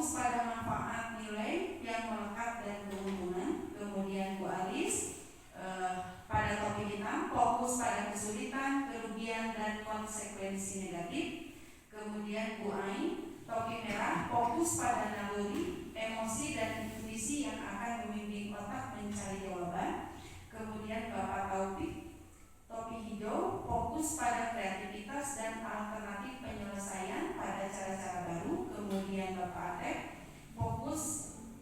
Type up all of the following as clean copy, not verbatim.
fokus pada manfaat nilai yang melekat dan keuntungan. Kemudian Bu Alis pada topik hitam fokus pada kesulitan, kerugian, dan konsekuensi negatif. Kemudian Bu Ain topik merah fokus pada naluri, emosi, dan intuisi yang akan membimbing otak mencari jawaban. Kemudian Bapak Taufik topik hijau fokus pada kreativitas dan alternatif penyelesaian pada cara-cara baru. Kemudian Bapak Atep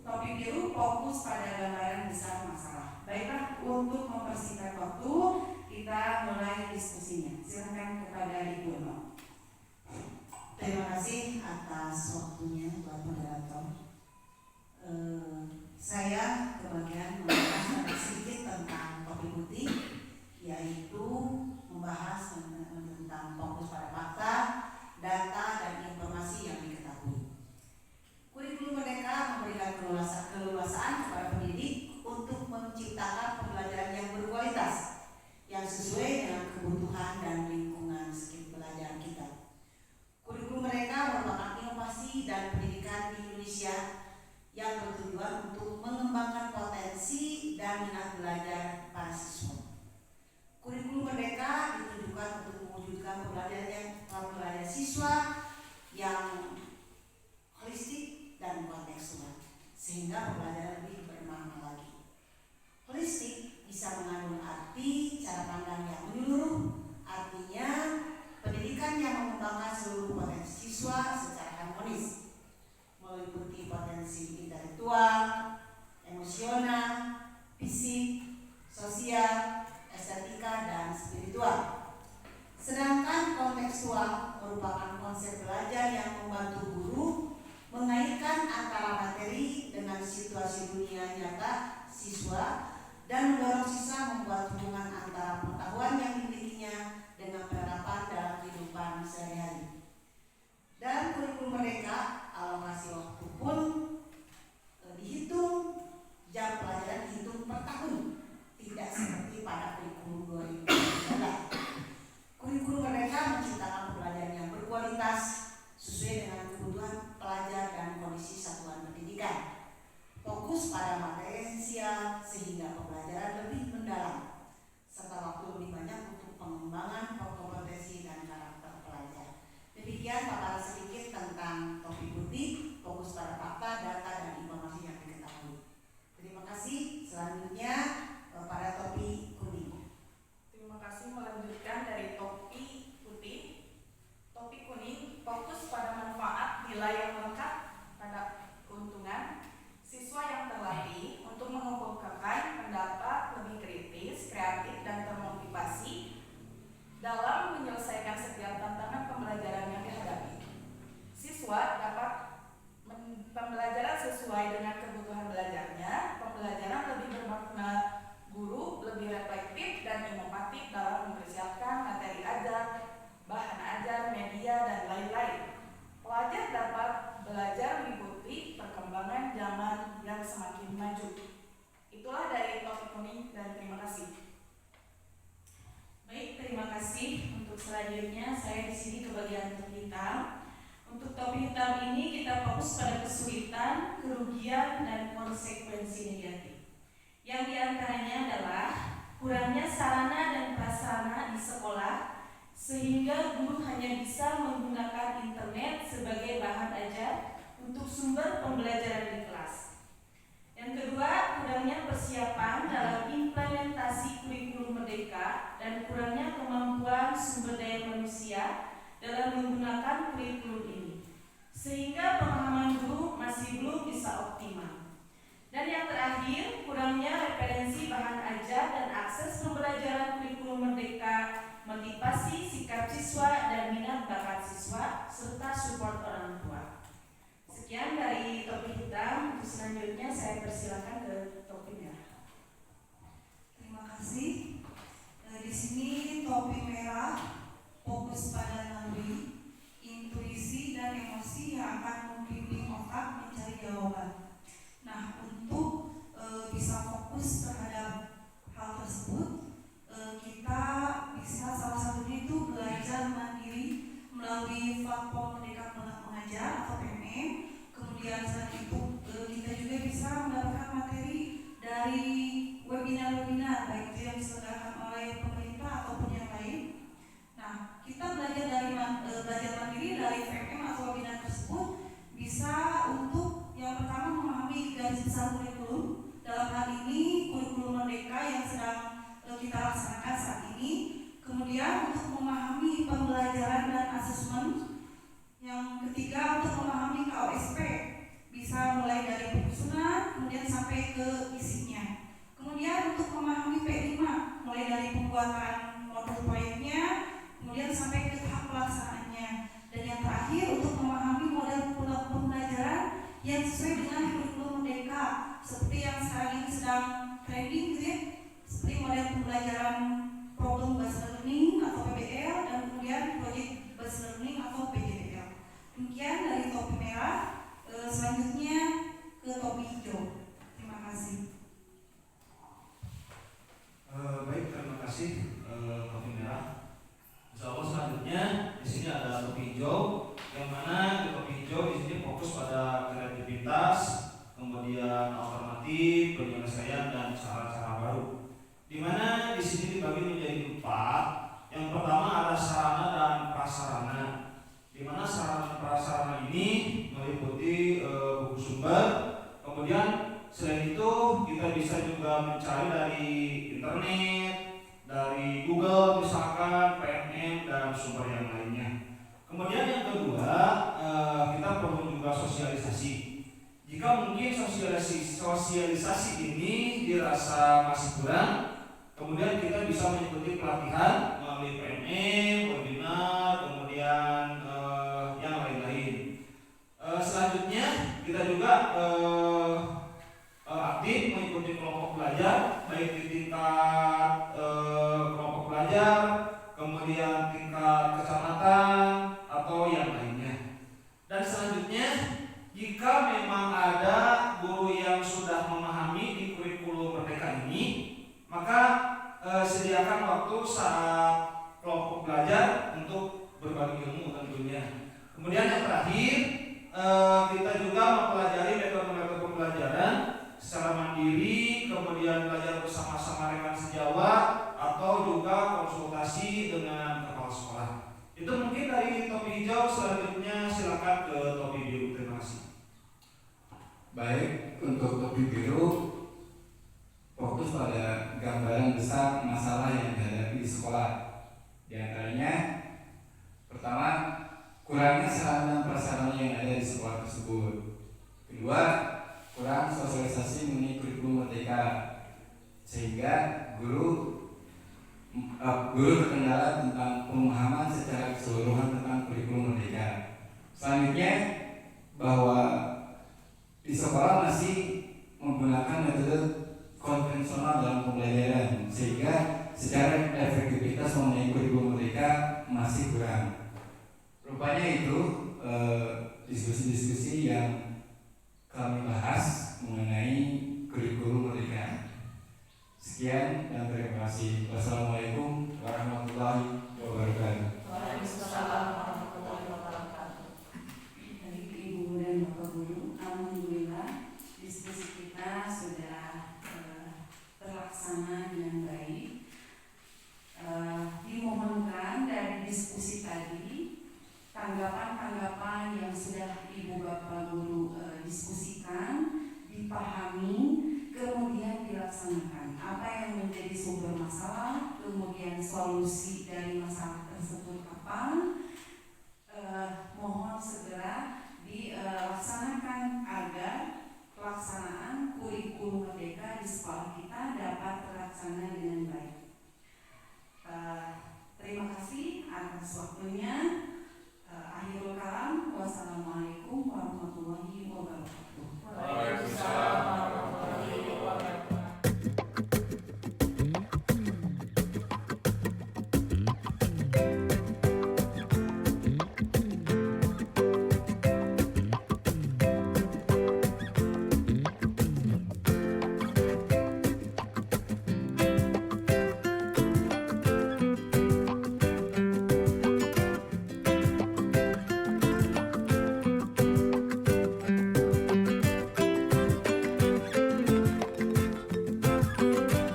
topik biru fokus pada gambaran besar masalah. Baiklah, untuk mempersingkat waktu kita mulai diskusinya. Silakan kepada Ibu No. Terima kasih atas waktunya buat moderator. Saya kebagian membahas sedikit tentang topik putih, yaitu membahas tentang fokus pada fakta, data, dan informasi yang diketahui. Kurikulum Merdeka memberikan keleluasaan kepada pendidik untuk menciptakan pembelajaran yang berkualitas, yang sesuai dengan kebutuhan dan lingkungan belajar kita. Kurikulum Merdeka merupakan inovasi dan pendidikan di Indonesia yang bertujuan untuk mengembangkan potensi dan minat belajar para siswa. Kurikulum Merdeka ditujukan untuk mewujudkan pembelajaran siswa yang holistik dan kontekstual, sehingga pembelajaran lebih bermakna lagi. Holistik bisa mengandung arti cara pandang yang menyeluruh, artinya pendidikan yang mengembangkan seluruh potensi siswa secara harmonis, meliputi potensi intelektual, emosional, fisik, sosial, estetika, dan spiritual. Sedangkan kontekstual merupakan konsep belajar yang membantu guru mengaitkan antara materi dengan situasi dunia nyata siswa dan mendorong siswa membuat hubungan antara pengetahuan yang dimilikinya dengan penerapan dalam kehidupan sehari-hari. Dalam kurikulum Merdeka, alokasi waktu pun dihitung, jam pelajaran dihitung per tahun, tidak seperti pada kurikulum 2019. Kurikulum Merdeka menciptakan pembelajaran yang berkualitas sesuai dengan kebutuhan pelajar dan kondisi satuan pendidikan. Fokus pada materi esensial sehingga pembelajaran lebih mendalam, serta waktu lebih banyak untuk pengembangan kompetensi dan karakter pelajar. Demikian paparan sedikit tentang topik putih, fokus pada fakta, data, dan informasi yang diketahui. Terima kasih. Selanjutnya pada topik kuning. Terima kasih. Melanjutkan dari topik putih. Topik kuning fokus pada manfaat nilai yang melekat pada keuntungan. Siswa yang terlatih untuk mengemukakan pendapat lebih kritis, kreatif, dan termotivasi dalam menyelesaikan setiap tantangan pembelajaran yang dihadapi. Siswa dapat pembelajaran sesuai dengan kebutuhan belajarnya, pembelajaran lebih bermakna, guru lebih reflektif dan inovatif dalam mempersiapkan materi ajar, bahan ajar, media, dan lain-lain. Pelajar dapat belajar mengikuti perkembangan zaman yang semakin maju. Itulah dari topik kuning dan terima kasih. Baik, terima kasih. Untuk selanjutnya saya di sini kebagian topik hitam. Untuk topik hitam ini kita fokus pada kesulitan, kerugian, dan konsekuensi negatif. Yang diantaranya adalah kurangnya sarana dan prasarana di sekolah, sehingga guru hanya bisa menggunakan internet sebagai bahan ajar untuk sumber pembelajaran di kelas. Yang kedua, kurangnya persiapan dalam implementasi kurikulum Merdeka dan kurangnya kemampuan sumber daya manusia dalam menggunakan kurikulum ini, sehingga pemahaman guru masih belum bisa optimal. Dan yang terakhir, kurangnya referensi bahan ajar dan akses pembelajaran kurikulum Merdeka, motivasi sikap siswa dan minat bakat siswa, serta support orang tua. Sekian dari topik hitam. Untuk selanjutnya saya persilakan ke topik merah. Terima kasih. Di sini topik merah fokus pada naluri, intuisi, dan emosi yang akan membimbing otak mencari jawaban. Nah, untuk bisa fokus terhadap hal tersebut, kita bisa salah satunya itu belajar mandiri melalui platform Merdeka Mengajar Kemudian selain itu kita juga bisa mendapatkan materi dari webinar-webinar baik itu yang diselenggarakan oleh pemerintah ataupun yang lain. Nah, kita belajar belajar mandiri dari FMM atau webinar tersebut bisa untuk yang pertama memahami garis besar kurikulum. Dalam hal ini kurikulum Merdeka yang sedang kita laksanakan saat ini. Kemudian untuk memahami pembelajaran dan asesmen. Yang ketiga untuk memahami KOSP, bisa mulai dari penyusunan kemudian sampai ke isinya. Kemudian untuk memahami P5, mulai dari pembuatan modul proyeknya kemudian sampai ke tahap pelaksanaannya. Dan yang terakhir untuk memahami model pembelajaran yang sesuai dengan kurikulum Merdeka, seperti yang sekarang ini sedang trending gitu ya, seperti model pembelajaran problem based learning atau PBL dan kemudian project based learning atau PJBL. Demikian dari topi merah, selanjutnya ke topi hijau. Terima kasih. Baik, terima kasih topi merah. Insyaallah selanjutnya di sini ada topi hijau, yang mana di topi hijau di sini fokus pada kreativitas, kemudian alternatif, penyelesaian dan cara-cara baru. Di mana di sini dibagi menjadi 4. Yang pertama ada sarana dan prasarana. Di mana sarana prasarana ini meliputi buku sumber. Kemudian selain itu kita bisa juga mencari dari internet, dari Google misalkan, PNM dan sumber yang lainnya. Kemudian yang kedua kita perlu juga sosialisasi. Jika mungkin sosialisasi ini dirasa masih kurang, kemudian kita bisa mengikuti pelatihan melalui PNM, webinar, kemudian yang lain-lain. Selanjutnya kita juga aktif mengikuti kelompok belajar, baik di tingkat kelompok belajar, kemudian tingkat kecamatan atau yang lainnya. Dan selanjutnya, jika memang ada guru yang sudah memahami di kurikulum Merdeka ini, maka sediakan waktu saat kelompok belajar untuk berbagi ilmu tentunya. Kemudian yang terakhir, kita juga mempelajari metode-metode pembelajaran secara mandiri, kemudian belajar bersama-sama rekan sejawat atau juga konsultasi dengan kepala sekolah. Itu mungkin dari topi hijau. Selanjutnya silakan ke topi biru. Terima kasih. Baik, untuk topi biru fokus pada gambaran besar masalah yang dihadapi di sekolah. Di antaranya, pertama, kurangnya sarana dan prasarana yang ada di sekolah tersebut. Kedua, kurang sosialisasi mengenai kurikulum Merdeka, sehingga guru terkendala tentang pemahaman secara keseluruhan tentang kurikulum Merdeka. Selanjutnya, bahwa di sekolah masih menggunakan metode konvensional dalam pembelajaran, sehingga secara efektivitas mengenai kurikulum Merdeka masih kurang. Rupanya itu diskusi-diskusi yang kami bahas mengenai kurikulum Merdeka. Sekian dan terima kasih. Wassalamualaikum warahmatullahi wabarakatuh. Waalaikumsalam warahmatullahi wabarakatuh. Baik Ibu dan Bapak Guru, alhamdulillah diskusi kita sudah terlaksana dengan baik. Dimohonkan dari diskusi tadi tanggapan-tanggapan yang sudah Ibu Bapak Guru diskusikan, dipahami, kemudian dilaksanakan. Apa yang menjadi sumber masalah, kemudian solusi dari masalah tersebut apa, mohon segera